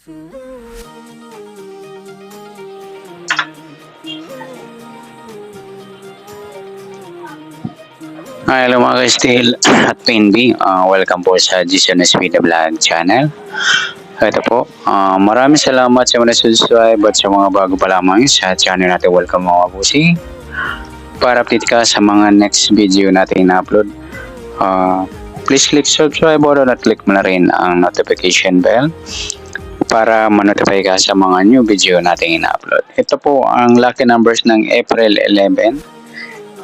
Hi, hello mga ka-Steel at PNB. Welcome po sa Jason Espida Vlog channel. Ito po, maraming salamat sa mga subscribe at sa mga bago pa lamang sa channel natin. Welcome mga kapusi. Para update ka sa mga next video natin na-upload, please click subscribe button at click mo na rin ang notification bell para ma-notify ka sa mga new video natin ina-upload. Ito po ang lucky numbers ng April 11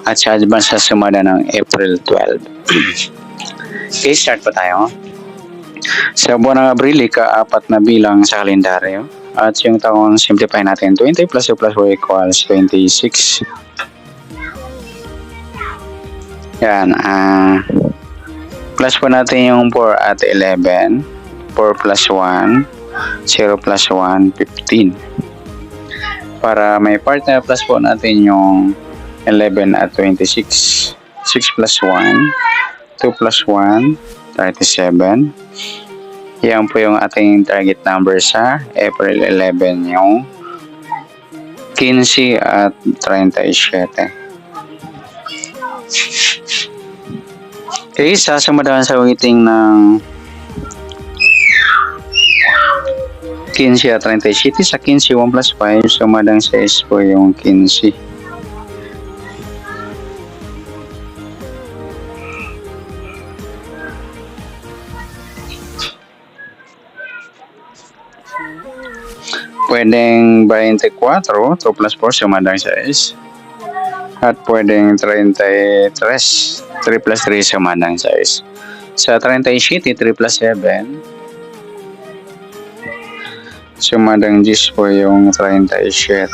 at sa advance sa sumada ng April 12. Okay, start po tayo. Sa buwan ng Abril, ika-apat na bilang sa kalendaryo. At yung taong simplify natin, 20 plus 2 plus 4 equals 26. Yan. Plus po natin yung 4 at 11. 4 plus 1, 0 plus 1, 15. Para may partner, plus po natin yung 11 at 26. 6 plus 1, 2 plus 1, 37. Yan po yung ating target number sa April 11, yung 15 at 37. Okay, sasamadahan sa witing ng 15 at 37. Sa 15, 1 plus 5, sumadang 6 po yung 15. Pwedeng 24, 2 plus 4, sumadang 6. At pwedeng 33, 3 plus 3, sumadang 6. Sa 37, 3 plus 7, sumadang 10 po yung 37.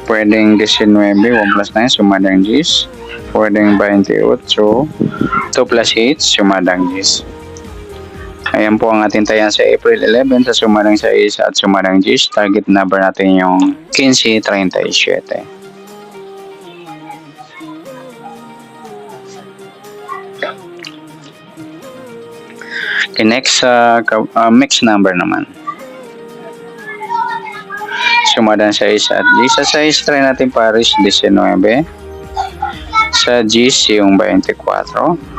Pwedeng 19, 1 plus 9, sumadang 10. Pwedeng 28, 2 plus 8, sumadang 10. Ayan po ang ating tayan sa April 11 sa sumadang 6 at sumadang 10. Target number natin yung 1537. Okay, next mixed number naman. Sumadang 6 at 10. Sa 6 try natin pares 19. Sa 10 yung 24.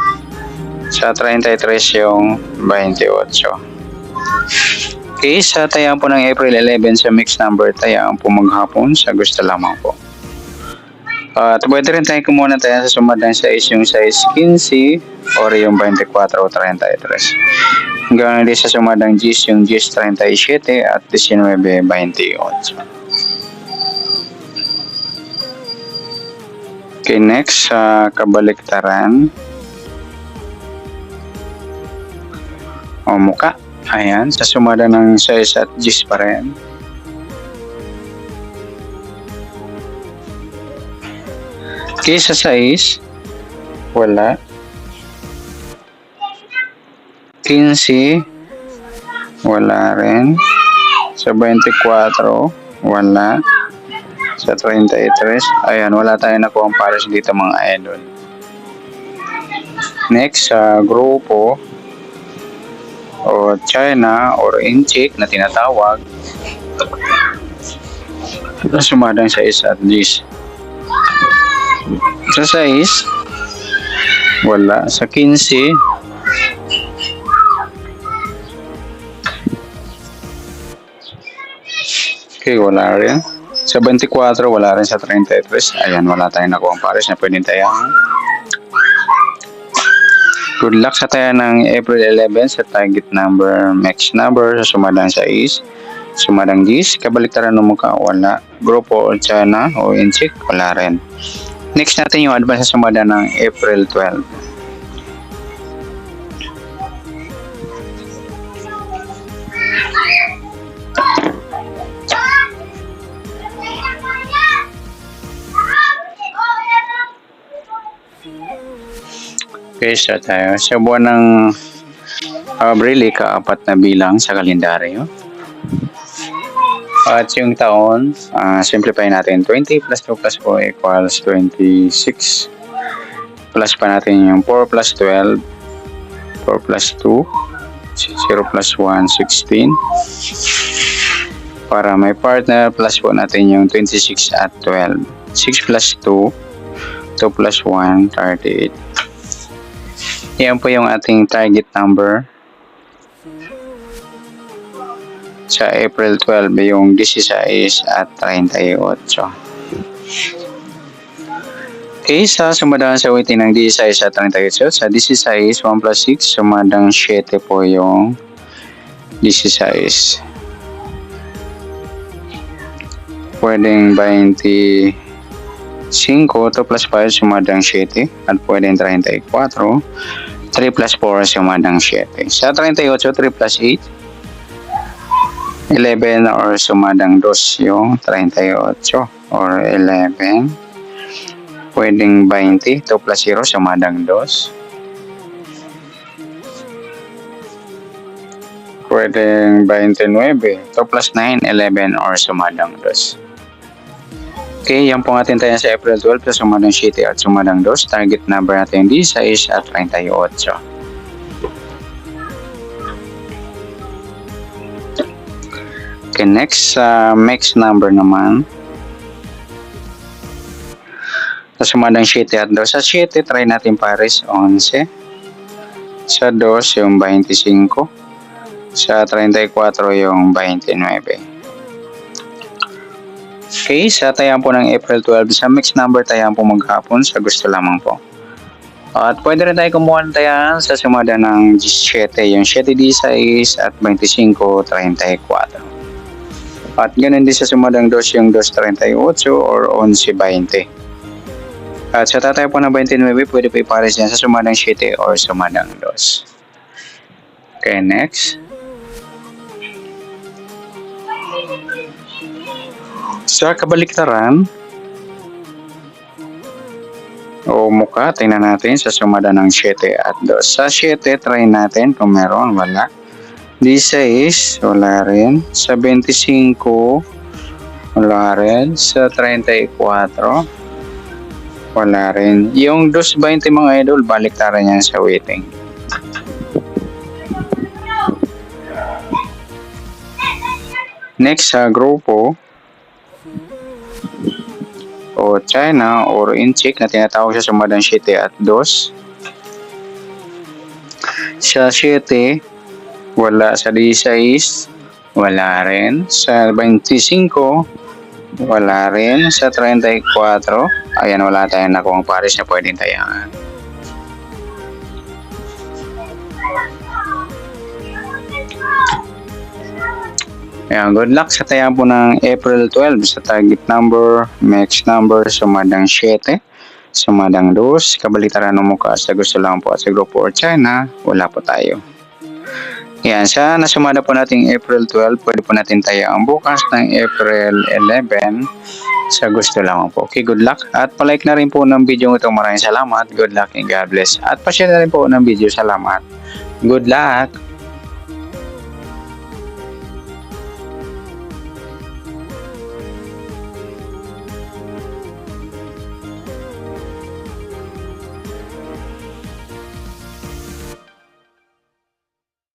Sa 33 yung 28. Okay, sa tayaan po ng April 11 sa mixed number, tayaan po maghapon sa gusto lamang po. At pwede rin tayo kumuha tayo sa sumadang 6 yung size 15 or yung 24 o 33. Hanggang din sa sumadang 10 yung 10, 37 at 19, 28. Okay, next sa kabaliktaran. O muka. Ayan, sa sumada ng 6 at 10 pa rin. Okay, sa 6, wala. 15, wala rin. Sa 24, wala. Sa 33, ayan, wala tayo nakuha ang pares dito mga idol. Next, sa grupo, o China or Inchik na tinatawag, sumadang 6 at 10. Sa 6, wala. Sa 15, okay, wala rin. Sa 24, wala rin. Sa 33, ayan, wala tayong nakuha ang pares na pwedeng tayo. Good luck sa tayo ng April 11 sa target number, mixed number, sa sumadang 6, sumadang 10, kabaliktaran ng mukha, wala. Grupo o China o Inchik, wala rin. Next natin yung advance sa sumadang ng April 12. Okay, so tayo. Sa buwan ng Abril, ika-apat na bilang sa kalendaryo. At yung taon, simplify natin. 20 plus 2 plus 4 equals 26. Plus pa natin yung 4 plus 12. 4 plus 2. 0 plus 1, 16. Para may partner, plus po natin yung 26 at 12. 6 plus 2, 2 plus 1, 38. Yan po yung ating target number. Sa April 12, yung 16 at 38. Okay, sa sumadang sa waiting ng 16 at 38. Sa 16, 1 plus 6, sumadang 7 po yung 16. Pwedeng 25, 2 plus 5, sumadang 7. At pwedeng 34, 3 plus 4, sumadang 7. Sa 38, 3 plus 8, 11 or sumadang 2 yung 38 or 11. Pwedeng 20, 2 plus 0, sumadang 2. Pwedeng 29, 2 plus 9, 11 or sumadang 2. Okay, yan po ating tayo sa April 12 plus sumadang 7 at sumadang 2. Target number natin 16 at 38. Okay, next, mix number naman. Sa sumadang 7 at 2. Sa 7, try natin pares 11. Sa 2, yung 25. Sa 34, yung 29. Okay, sa tayaan po ng April 12, sa mix number tayaan po maghapon sa gusto lamang po. At pwede rin tayo kumuha ng tayaan sa sumada ng 7, yung 7 16 at 25, 34. At ganun din sa sumadang 2, yung 2, 38 or 11, 20. At sa tatay po ng 29, pwede po ipares yan sa sumadang 7 or sumadang 2. Okay, next. Sa kabaliktaran, o mukha, tingnan natin sa sumada ng 7 at 2. Sa 7, try natin kung meron, wala. 16, wala rin. Sa 25, wala rin. Sa 34, wala rin. Yung 220 mga idol, baliktaran yan sa waiting. Next sa grupo o China or Incheck na tinatawag sa sumadang 7 at 2. Sa 7, wala. Sa 16, wala rin. Sa 25, wala rin. Sa 34, ayan, wala tayong nakuha pares na pwedeng tayangan. Ayan, good luck sa tayaan po ng April 12 sa target number, mix number, sumadang 7, sumadang 2, kabalitaran ng mukha sa gusto lang po at sa grupo or China, wala po tayo. Ayan, sa nasumada po nating April 12, pwede po natin tayaan bukas ng April 11 sa gusto lang po. Okay, good luck. At palike na rin po ng video ito. Maraming salamat. Good luck and God bless. At pa-share na rin po ng video. Salamat. Good luck.